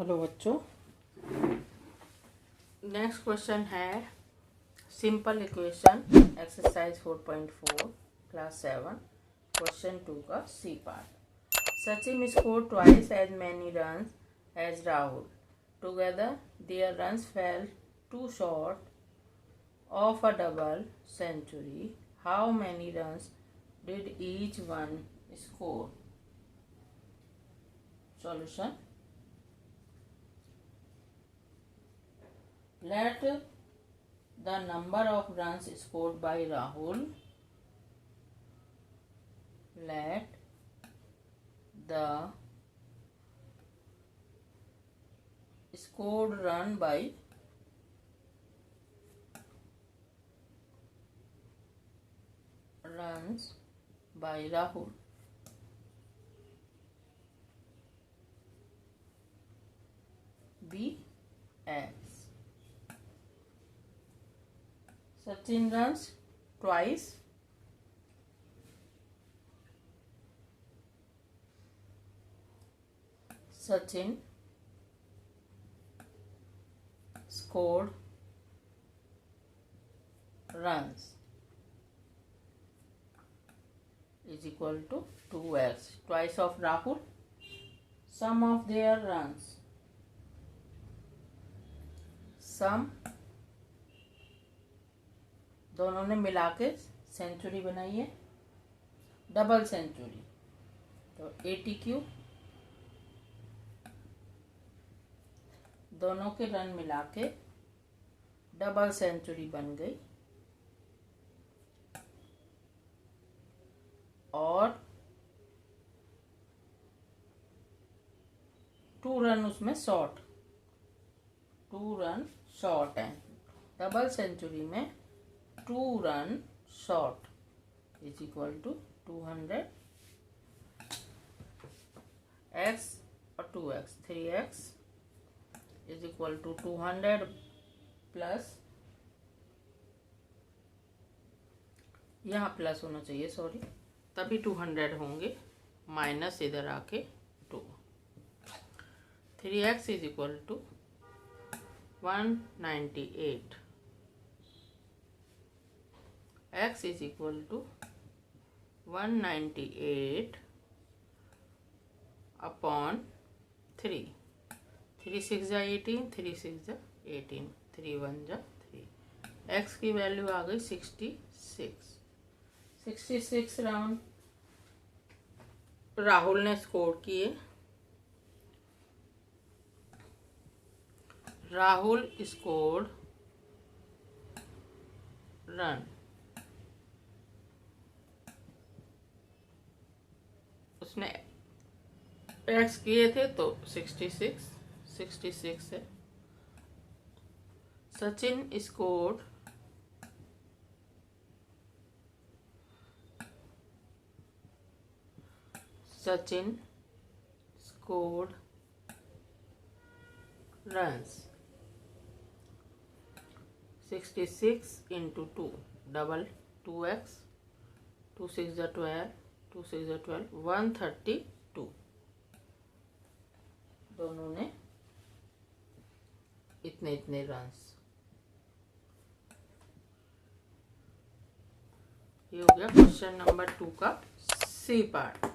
Hello बच्चों, next question है simple equation exercise 4.4 class 7 question 2 का C part. Sachin scored twice as many runs as Rahul. Together their runs fell two short of a double century. How many runs did each one score? Solution: let the number of runs scored by Rahul let the scored run by runs by Rahul be X. Sachin runs twice. Sachin scored runs is equal to 2x. Twice of Rahul. Sum of their runs. Sum दोनों ने मिला के century बनाई है, double century, तो 80 cube. दोनों के run मिला के डबल सेंचुरी बन गई और 2 रन उसमें शॉर्ट, 2 रन शॉर्ट है। डबल सेंचुरी में 2 run short is equal to 200 x और 2x, 3x is equal to 200 plus, यहाँ प्लस होना चाहिए सॉरी, तभी 200 होंगे, माइनस इधर आके 2। 3x is equal to 198, x is equal to 198 upon 3। 3 6 जा 18, 3 6 जा 18, 3 1 जा 3। x की वैल्यू आ गई 66। 66 राउंड राहुल ने स्कोर किए। राहुल स्कोर्ड रन, उसने एक्स किए थे तो 66 है। Sachin scored runs 66 into 2 double 2x, 2 6 जा 12, 2 6 जा 12, 132। दोनों ने इतने रन्स। ये हो गया क्वेश्चन नंबर 2 का सी पार्ट।